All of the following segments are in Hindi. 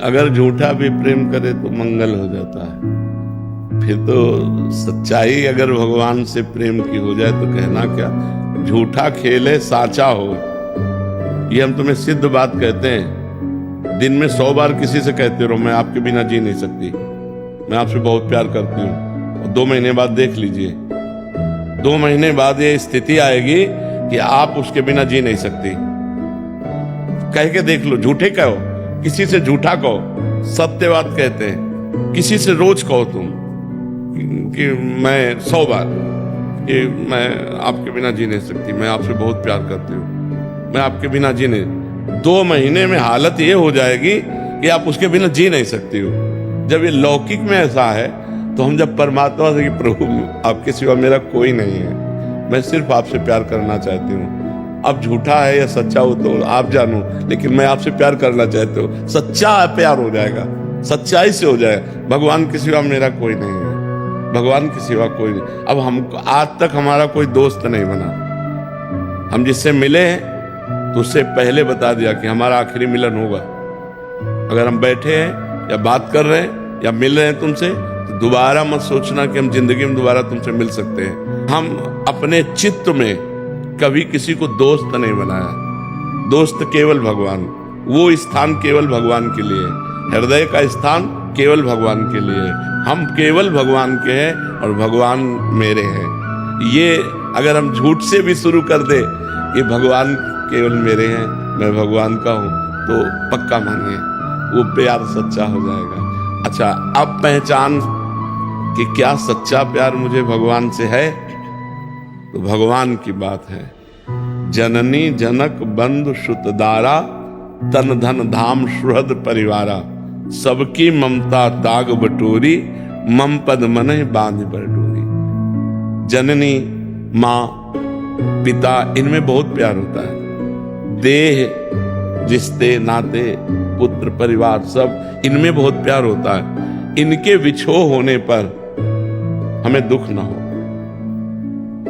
अगर झूठा भी प्रेम करे तो मंगल हो जाता है। फिर तो सच्चाई अगर भगवान से प्रेम की हो जाए तो कहना क्या, झूठा खेले साचा हो। ये हम तुम्हें सिद्ध बात कहते हैं। दिन में 100 बार किसी से कहते रहो मैं आपके बिना जी नहीं सकती, मैं आपसे बहुत प्यार करती हूँ, और 2 महीने बाद देख लीजिए, 2 महीने बाद ये स्थिति आएगी कि आप उसके बिना जी नहीं सकती। कह के देख लो, झूठे कहो, किसी से झूठा कहो, सत्यवाद कहते हैं। किसी से रोज कहो तुम कि मैं 100 बार कि मैं आपके बिना जी नहीं सकती, मैं आपसे बहुत प्यार करती हूँ, मैं आपके बिना जी नहीं। 2 महीने में हालत ये हो जाएगी कि आप उसके बिना जी नहीं सकती हो। जब ये लौकिक में ऐसा है तो हम जब परमात्मा से कि प्रभु आपके सिवा मेरा कोई नहीं है, मैं सिर्फ आपसे प्यार करना चाहती हूँ। अब झूठा है या सच्चा हो तो आप जानो, लेकिन मैं आपसे प्यार करना चाहती हूँ। सच्चा प्यार हो जाएगा, सच्चाई से हो जाएगा। भगवान के सिवा मेरा कोई नहीं है, भगवान के सिवा कोई नहीं। अब हम आज तक हमारा कोई दोस्त नहीं बना। हम जिससे मिले हैं तो उससे पहले बता दिया कि हमारा आखिरी मिलन होगा। अगर हम बैठे हैं या बात कर रहे हैं या मिल रहे हैं तुमसे, तो दोबारा मत सोचना कि हम जिंदगी में दोबारा तुमसे मिल सकते हैं। हम अपने चित्त में कभी किसी को दोस्त नहीं बनाया। दोस्त केवल भगवान, वो स्थान केवल भगवान के लिए, हृदय का स्थान केवल भगवान के लिए। हम केवल भगवान के हैं और भगवान मेरे हैं। ये अगर हम झूठ से भी शुरू कर दे कि भगवान केवल मेरे हैं, मैं भगवान का हूं, तो पक्का मानिए वो प्यार सच्चा हो जाएगा। अच्छा, अब पहचान कि क्या सच्चा प्यार मुझे भगवान से है, तो भगवान की बात है। जननी जनक बंधु सुतदारा, तन धन धाम सुहृद परिवारा, सबकी ममता ताग बटोरी, मम पद मनहि बांध बरडोरी। जननी, माँ, पिता, इनमें बहुत प्यार होता है। देह, रिश्ते, नाते, पुत्र, परिवार, सब इनमें बहुत प्यार होता है। इनके विछोह होने पर हमें दुख ना हो,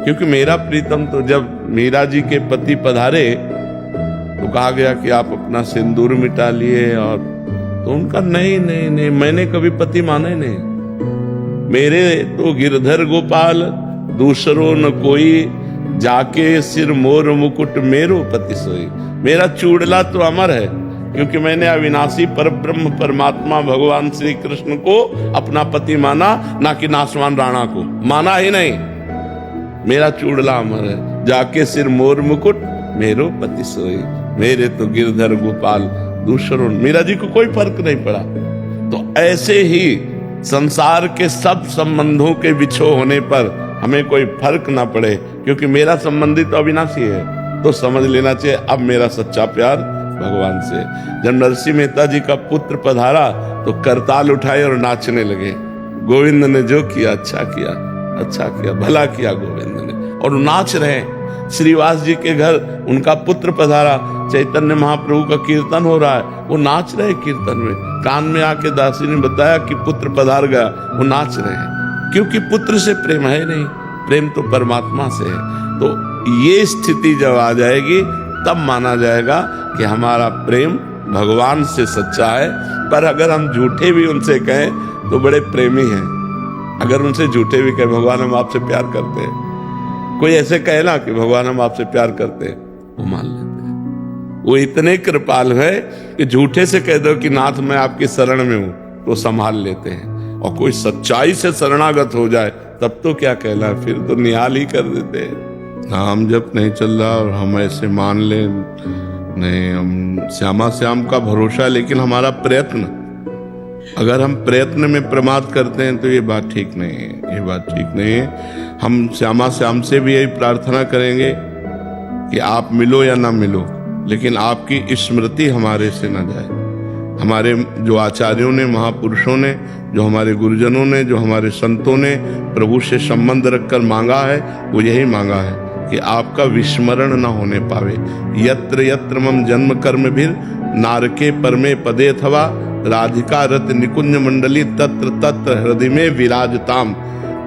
क्योंकि मेरा प्रीतम तो जब मीरा जी के पति पधारे तो कहा गया कि आप अपना सिंदूर मिटा लिए, और तो उनका नहीं नहीं नहीं, मैंने कभी पति माना ही नहीं। मेरे तो गिरधर गोपाल दूसरो न कोई, जाके सिर मोर मुकुट मेरो पति सोई। मेरा चूड़ला तो अमर है, क्योंकि मैंने अविनाशी परब्रह्म परमात्मा भगवान श्री कृष्ण को अपना पति माना, ना कि नासवान राणा को माना ही नहीं। मेरा चूड़ला अमर है, जाके सिर मोर मुकुट मेरो पति सोई। मेरे तो गिरधर गोपाल दूसरों, मीरा जी को कोई फर्क नहीं पड़ा। तो ऐसे ही संसार के सब संबंधों के विछोह होने पर हमें कोई फर्क ना पड़े, क्योंकि मेरा संबंधी तो अविनाशी है। तो समझ लेना चाहिए अब मेरा सच्चा प्यार भगवान से। जब नरसिंह मेहता जी का पुत्र पधारा तो करताल उठाए और नाचने लगे। गोविंद ने जो किया अच्छा किया, अच्छा किया, भला किया गोविंद ने, और नाच रहे। श्रीवास जी के घर उनका पुत्र पधारा, चैतन्य महाप्रभु का कीर्तन हो रहा है, वो नाच रहे कीर्तन में। कान में आके दासी ने बताया कि पुत्र पधार गया, वो नाच रहे हैं, क्योंकि पुत्र से प्रेम है नहीं, प्रेम तो परमात्मा से है। तो ये स्थिति जब आ जाएगी तब माना जाएगा कि हमारा प्रेम भगवान से सच्चा है। पर अगर हम झूठे भी उनसे कहें तो बड़े प्रेमी हैं। अगर उनसे झूठे भी कहें भगवान हम आपसे प्यार करते हैं, कोई ऐसे कहे ना कि भगवान हम आपसे प्यार करते हैं, वो मान लेते हैं। वो इतने कृपाल है कि झूठे से कह दो कि नाथ मैं आपकी शरण में हूं, तो संभाल लेते हैं। और कोई सच्चाई से शरणागत हो जाए तब तो क्या कहना, फिर तो निहाल ही कर देते हैं। नाम जप नहीं चल रहा और हम ऐसे मान ले नहीं, हम श्यामा श्याम का भरोसा, लेकिन हमारा प्रयत्न, अगर हम प्रयत्न में प्रमाद करते हैं तो ये बात ठीक नहीं है, ये बात ठीक नहीं है। हम श्यामा श्याम से भी यही प्रार्थना करेंगे कि आप मिलो या ना मिलो, लेकिन आपकी स्मृति हमारे से ना जाए। हमारे जो आचार्यों ने, महापुरुषों ने, जो हमारे गुरुजनों ने, जो हमारे संतों ने प्रभु से संबंध रखकर मांगा है, वो यही मांगा है कि आपका विस्मरण न होने पावे। यत्र यत्र मम जन्म कर्म भीर नारके परमे पदे अथवा, राधिका रत निकुंज मंडली तत्र तत्र हृदय में विराजताम।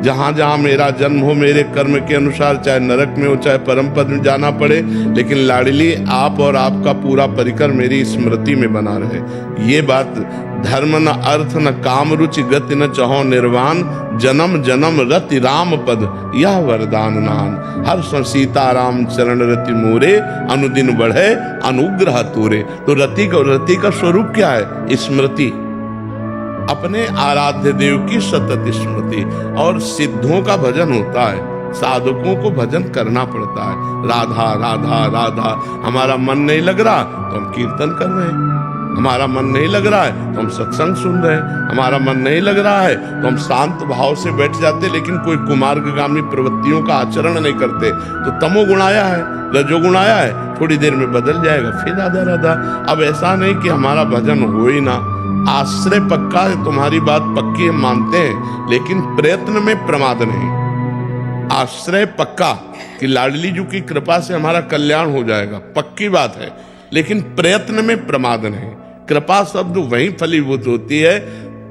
जहां जहां मेरा जन्म हो, मेरे कर्म के अनुसार, चाहे नरक में हो चाहे परम पद में जाना पड़े, लेकिन लाडली आप और आपका पूरा परिकर मेरी स्मृति में बना रहे। ये बात धर्म न अर्थ न काम रुचि गति न चहो निर्वाण, जन्म जन्म रति राम पद यह वरदान नान। हर सीता राम चरण रति मोरे, अनुदिन बढ़े अनुग्रह तोरे। तो रति का स्वरूप क्या है? स्मृति, अपने आराध्य देव की सतत स्मृति। और सिद्धों का भजन होता है, साधकों को भजन करना पड़ता है। राधा राधा राधा। हमारा मन नहीं लग रहा तो हम कीर्तन कर रहे हैं, हमारा मन नहीं लग रहा है तो हम सत्संग सुन रहे हैं, हमारा मन नहीं लग रहा है तो हम शांत भाव से बैठ जाते, लेकिन कोई कुमार्गगामी प्रवृत्तियों का आचरण नहीं करते। तो तमोगुण आया है, रजोगुण आया है, थोड़ी देर में बदल जाएगा, फिर राधा राधा। अब ऐसा नहीं कि हमारा भजन हो ही ना, आश्रय पक्का है, तुम्हारी बात पक्की हम मानते हैं, लेकिन प्रयत्न में प्रमाद नहीं। आश्रय पक्का कि लाडली जी की कृपा से हमारा कल्याण हो जाएगा, पक्की बात है, लेकिन प्रयत्न में प्रमाद नहीं। कृपा शब्द वहीं फलीभूत होती है।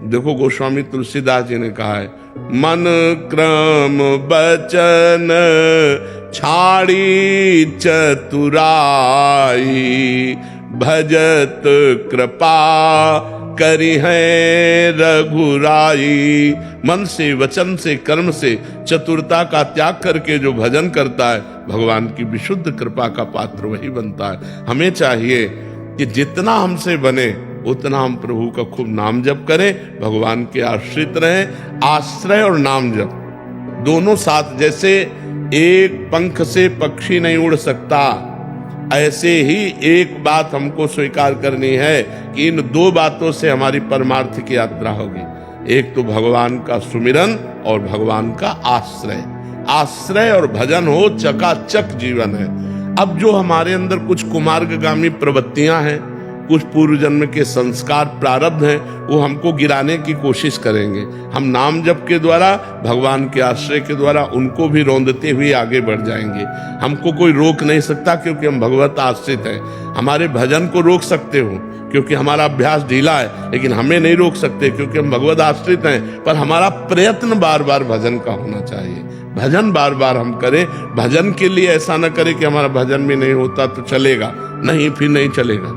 देखो गोस्वामी तुलसीदास जी ने कहा है, मन क्रम बचन छाड़ी चतुराई, भजत कृपा करी है रघुराई। मन से, वचन से, कर्म से चतुरता का त्याग करके जो भजन करता है, भगवान की विशुद्ध कृपा का पात्र वही बनता है। हमें चाहिए कि जितना हमसे बने उतना हम प्रभु का खूब नाम जप करें, भगवान के आश्रित रहें। आश्रय और नाम जप दोनों साथ, जैसे एक पंख से पक्षी नहीं उड़ सकता, ऐसे ही एक बात हमको स्वीकार करनी है कि इन दो बातों से हमारी परमार्थ की यात्रा होगी। एक तो भगवान का सुमिरन और भगवान का आश्रय। आश्रय और भजन हो, चकाचक जीवन है। अब जो हमारे अंदर कुछ कुमार्गगामी प्रवृत्तियां हैं, कुछ पूर्व जन्म के संस्कार प्रारब्ध हैं, वो हमको गिराने की कोशिश करेंगे। हम नाम जप के द्वारा, भगवान के आश्रय के द्वारा उनको भी रौंदते हुए आगे बढ़ जाएंगे। हमको कोई रोक नहीं सकता क्योंकि हम भगवत आश्रित हैं। हमारे भजन को रोक सकते हो क्योंकि हमारा अभ्यास ढीला है, लेकिन हमें नहीं रोक सकते क्योंकि हम भगवत आश्रित हैं। पर हमारा प्रयत्न बार बार भजन का होना चाहिए, भजन बार बार हम करें। भजन के लिए ऐसा न करें कि हमारा भजन भी नहीं होता तो चलेगा, नहीं, फिर नहीं चलेगा,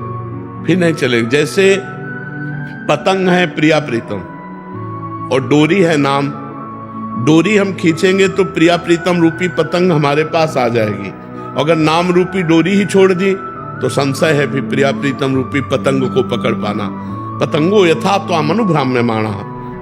फिर नहीं चलेगा। जैसे पतंग है प्रिया प्रीतम और डोरी है नाम। डोरी हम खींचेंगे तो प्रिया प्रीतम रूपी पतंग हमारे पास आ जाएगी। अगर नाम रूपी डोरी ही छोड़ दी तो संशय है फिर प्रिया प्रीतम रूपी पतंग को पकड़ पाना। पतंगो यथा तो अनुभ्राम्यमाणः,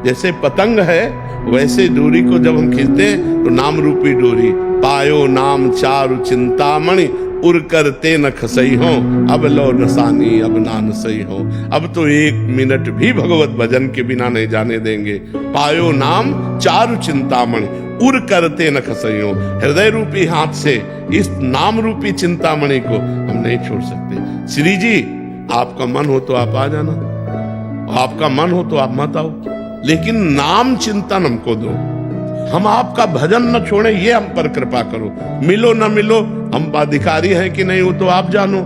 जैसे पतंग है वैसे डोरी को जब हम खींचते हैं तो नाम रूपी डोरी। पायो नाम चारु चिंतामणि, उड़ करते न खसई हो, अब लो नसानी अब ना नसई हो। अब तो एक मिनट भी भगवत भजन के बिना नहीं जाने देंगे। पायो नाम चारु चिंतामणि, उड़ करते न खसई हो। हृदय रूपी हाथ से इस नाम रूपी चिंतामणि को हम नहीं छोड़ सकते। श्री जी, आपका मन हो तो आप आ जाना, आपका मन हो तो आप मत आओ, लेकिन नाम चिंतन हमको दो। हम आपका भजन न छोड़े, ये हम पर कृपा करो। मिलो न मिलो, हम अधिकारी हैं कि नहीं वो तो आप जानो,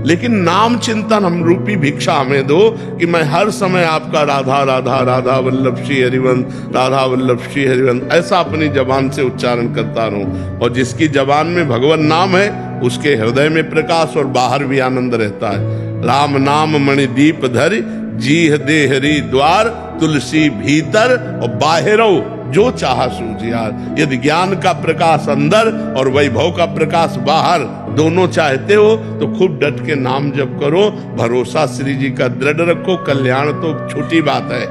लेकिन नाम चिंतन हम रूपी भिक्षा हमें दो कि मैं हर समय आपका राधा राधा राधा वल्लभ श्री हरिवंश, राधा वल्लभ श्री हरिवंश ऐसा अपनी जबान से उच्चारण करता रहूं। और जिसकी जबान में भगवान नाम है उसके हृदय में प्रकाश और बाहर भी आनंद रहता है। राम नाम मणि दीप धरि, जीह देहरी द्वार, तुलसी भीतर और बाहरो जो चाहा सूझियार। यदि ज्ञान का प्रकाश अंदर और वैभव का प्रकाश बाहर दोनों चाहते हो तो खूब डट के नाम जप करो। भरोसा श्री जी का दृढ़ रखो। कल्याण तो छोटी बात है,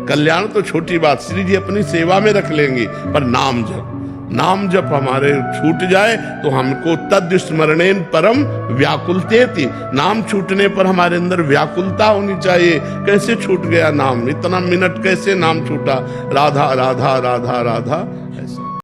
कल्याण तो छोटी बात श्री जी अपनी सेवा में रख लेंगे, पर नाम जप, नाम जप हमारे छूट जाए तो हमको तद स्मरणेन परम व्याकुलतेति, नाम छूटने पर हमारे अंदर व्याकुलता होनी चाहिए। कैसे छूट गया नाम, इतना मिनट कैसे नाम छूटा। राधा राधा राधा राधा